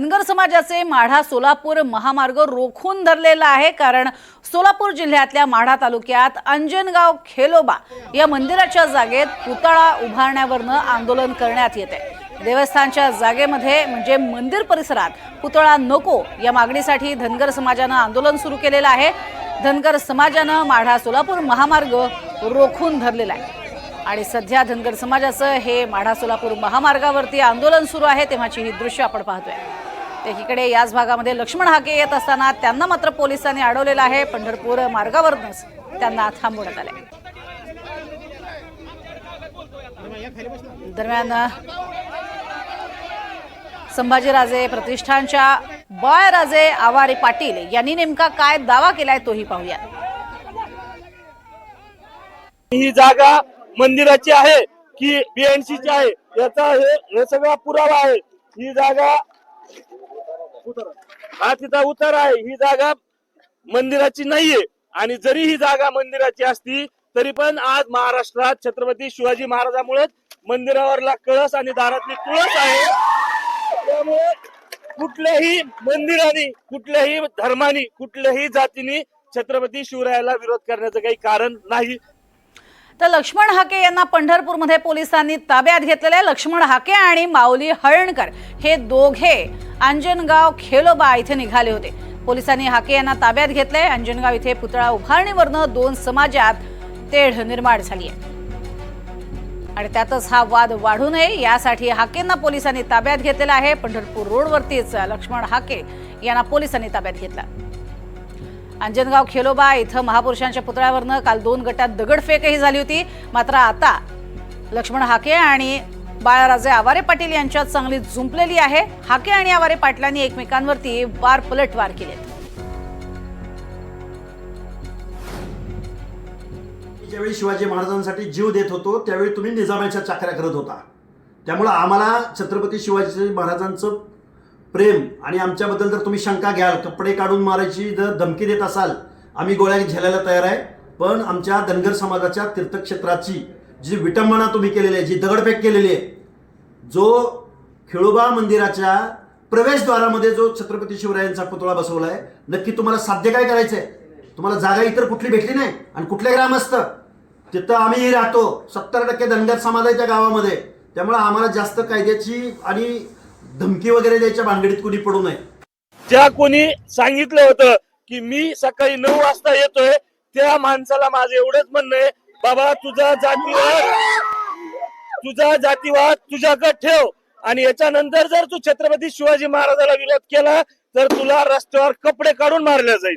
धनगर समाजाचे माढा सोलापूर महामार्ग रोखून धरलेला आहे। कारण सोलापूर जिल्ह्यातल्या माढा तालुक्यात अंजनगाव खेलोबा या मंदिराच्या जागेत पुतळा उभारण्यावरनं आंदोलन करण्यात येते। देवस्थानच्या जागेमध्ये म्हणजे मंदिर परिसरात पुतळा नको या मागणीसाठी धनगर समाजाने आंदोलन सुरू केलेलं आहे। धनगर समाजाने माढा सोलापूर महामार्ग रोखून धरलेला आहे आणि सध्या धनगर समाजाचं हे माढा सोलापूर महामार्गावरती आंदोलन सुरू आहे। तेव्हाची ही दृश्य आपण पाहतोय। एकीकडे याच भागामध्ये लक्ष्मण हाके येत असताना त्यांना मात्र पोलिसांनी अडवलेलं आहे। पंढरपूर मार्गावरच त्यांना थांबवण्यात आले। दरम्यान संभाजीराजे प्रतिष्ठानच्या बाळराजे आवारे पाटील यांनी नेमका काय दावा केलाय तोही पाहूया। ही जागा मंदिराची आहे की बीएनसीची आहे याचा हे सगळा पुरावा आहे। ही जागा हा तिचा उतार आहे। ही जागा मंदिराची नाहीये आणि जरी ही जागा मंदिराची असती तरी पण आज महाराष्ट्रात छत्रपती शिवाजी महाराजांमुळे मंदिरावरला कळस आणि दारातली तुळस आहे। त्यामुळे कुठल्याही मंदिराने, कुठल्याही धर्माने, कुठल्याही जातीने छत्रपती शिवरायाला विरोध करण्याचं काही कारण नाही। तर लक्ष्मण हाके यांना पंढरपूरमध्ये पोलिसांनी ताब्यात घेतलेले आहे। लक्ष्मण हाके आणि माऊली हळणकर हे दोघे अंजनगाव खेलोबा इथे निघाले होते। पोलिसांनी हाके यांना ताब्यात घेतले। अंजनगाव इथे पुतळा उभारणीवरनं दोन समाजात तेढ निर्माण झाली आहे आणि त्यातच हा वाद वाढू नये यासाठी हाकेंना पोलिसांनी ताब्यात घेतलेला आहे। पंढरपूर रोडवरतीच लक्ष्मण हाके यांना पोलिसांनी ताब्यात घेतला। अंजनगाव खेलोबा इथं महापुरुषांच्या पुतळ्यावरनं काल दोन गटात दगडफेकही झाली होती। मात्र आता लक्ष्मण हाके आणि बाळराजे आवारे पाटील यांच्यात चांगली जुंपलेली आहे। हाके आणि आवारे पाटलांनी एकमेकांवरती वार पलटवार केलेत। ज्यावेळी शिवाजी महाराजांसाठी जीव देत होतो त्यावेळी तुम्ही निजामाच्या चाकऱ्या करत होता। त्यामुळे आम्हाला छत्रपती शिवाजी महाराजांचं प्रेम आणि आमच्याबद्दल जर तुम्ही शंका घ्याल, कपडे काढून मारायची जर धमकी देत असाल, आम्ही गोळ्या झेलायला तयार आहे। पण आमच्या धनगर समाजाच्या तीर्थक्षेत्राची जी विटंबना तुम्ही केलेली आहे, जी दगडफेक केलेली आहे, जो खेळोबा मंदिराच्या प्रवेशद्वारामध्ये जो छत्रपती शिवरायांचा पुतळा बसवला आहे, नक्की तुम्हाला साध्य काय करायचंय? तुम्हाला जागा इतर कुठली भेटली नाही आणि कुठले ग्रामस्थ तिथं आम्ही राहतो। 70% धनगर समाजाच्या गावामध्ये। त्यामुळे आम्हाला जास्त कायद्याची आणि धमकी वगैरे द्यायच्या भानगडीत कोणी पडू नये। ज्या कोणी सांगितलं होतं की मी सकाळी 9 वाजता येतोय त्या माणसाला माझं एवढंच म्हणणं आहे, बाबा तुझा जातीवाद तुझ्याकडे ठेव आणि याच्यानंतर जर तू छत्रपती शिवाजी महाराजाला विरोध केला तर तुला रस्त्यावर कपडे काढून मारले जाईल।